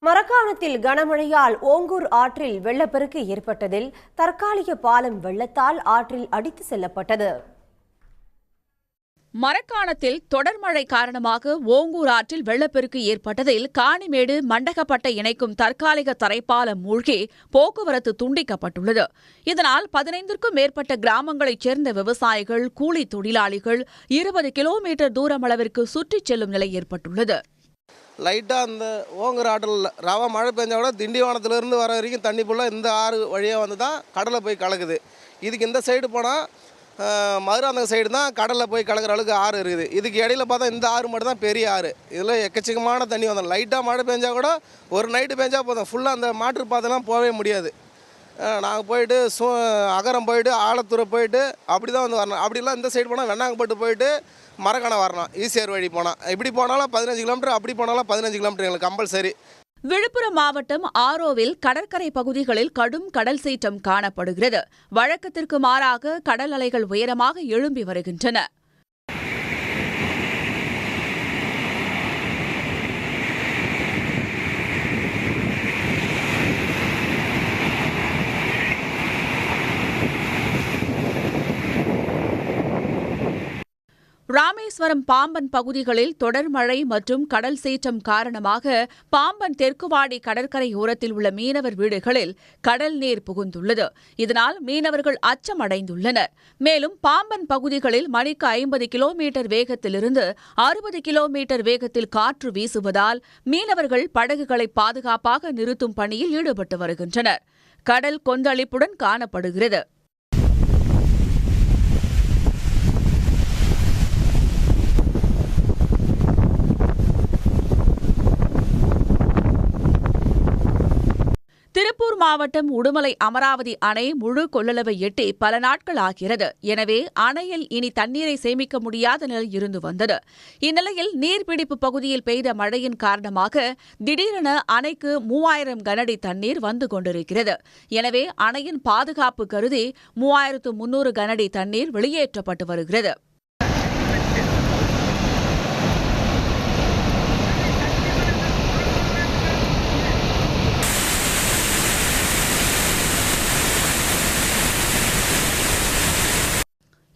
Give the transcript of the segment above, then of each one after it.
மரக்காணத்தில் கனமழையால் ஓங்கூர் ஆற்றில் வெள்ளப்பெருக்கு ஏற்பட்டதில் தற்காலிக பாலம் வெள்ளத்தால் ஆற்றில் அடித்து செல்லப்பட்டது. மரக்காணத்தில் தொடர் மழை காரணமாக ஓங்கூர் ஆற்றில் வெள்ளப்பெருக்கு ஏற்பட்டதில் காணிமேடு மண்டகப்பட்டை இணைக்கும் தற்காலிக தரைப்பாலம் மூழ்கி போக்குவரத்து துண்டிக்கப்பட்டுள்ளது. இதனால் 15க்கும் மேற்பட்ட கிராமங்களைச் சேர்ந்த விவசாயிகள், கூலி தொழிலாளிகள் 20 கிலோமீட்டர் தூரம் அளவிற்கு சுற்றிச் செல்லும் நிலை ஏற்பட்டுள்ளது. லைட்டாக அந்த ஓங்கூர் ஆற்றில் ரவா மழை பெஞ்சா கூட திண்டிவனத்துலேருந்து வர வரைக்கும் தண்ணி ஃபுல்லாக இந்த ஆறு வழியாக வந்து தான் கடலில் போய் கலக்குது. இதுக்கு இந்த சைடு போனால் மதுராந்தகம் சைடு தான் கடலில் போய் கலக்கிற அளவுக்கு ஆறு இருக்குது. இதுக்கு இடையில பார்த்தா இந்த ஆறு மட்டும் தான் பெரிய ஆறு. இதில் எக்கச்சக்கமான தண்ணி வந்தோம். லைட்டாக மழை பெஞ்சால் கூட ஒரு நைட்டு பெஞ்சால் போதும், ஃபுல்லாக அந்த மாற்று பாதைலாம் போகவே முடியாது. நாங்கள் போயிட்டு அகரம் போயிட்டு ஆலத்தூரை போயிட்டு அப்படி தான் வந்து வரணும். அப்படிலாம் இந்த சைடு போனால் வெண்ணாங்கப்பட்டு போயிட்டு மரக்காணம் வரணும். ஈசிஆர் வழி போனால் இப்படி போனாலும் 15 கிலோமீட்டர், அப்படி போனாலும் 15 கிலோமீட்டர் எங்களுக்கு கம்பல்சரி. விழுப்புரம் மாவட்டம் ஆரோவில் கடற்கரை பகுதிகளில் கடும் கடல் சீற்றம் காணப்படுகிறது. வழக்கத்திற்கு மாறாக கடல் அலைகள் உயரமாக எழும்பி வருகின்றன. ராமேஸ்வரம் பாம்பன் பகுதிகளில் தொடர் மழை மற்றும் கடல் சீற்றம் காரணமாக பாம்பன் தெற்குவாடி கடற்கரையோரத்தில் உள்ள மீனவர் வீடுகளில் கடல் நீர் புகுந்துள்ளது. இதனால் மீனவர்கள் அச்சமடைந்துள்ளனர். மேலும் பாம்பன் பகுதிகளில் மணிக்கு 50 கிலோமீட்டர் வேகத்திலிருந்து 60 கிலோமீட்டர் வேகத்தில் காற்று வீசுவதால் மீனவர்கள் படகுகளை பாதுகாப்பாக நிறுத்தும் பணியில் ஈடுபட்டு வருகின்றனர். கடல் கொந்தளிப்புடன் காணப்படுகிறது. திருப்பூர் மாவட்டம் உடுமலை அமராவதி அணை முழு கொள்ளளவை எட்டி பல நாட்கள் ஆகிறது. எனவே அணையில் இனி தண்ணீரை சேமிக்க முடியாத நிலை இருந்து வந்தது. இந்நிலையில் நீர்பிடிப்பு பகுதியில் பெய்த மழையின் காரணமாக திடீரென அணைக்கு 3000 கனஅடி தண்ணீர் வந்து கொண்டிருக்கிறது. எனவே அணையின் பாதுகாப்பு கருதி 3300 கனஅடி தண்ணீர் வெளியேற்றப்பட்டு வருகிறது.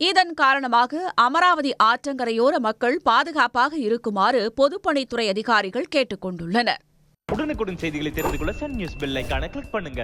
இதன் காரணமாக அமராவதி ஆற்றங்கரையோர மக்கள் பாதுகாப்பாக இருக்குமாறு பொதுப்பணித்துறை அதிகாரிகள் கேட்டுக் கொண்டுள்ளனர். உடனுக்குடன் செய்திகளை தெரிந்து கொள்ள சன் நியூஸ் பெல் ஐகானை கிளிக் பண்ணுங்க.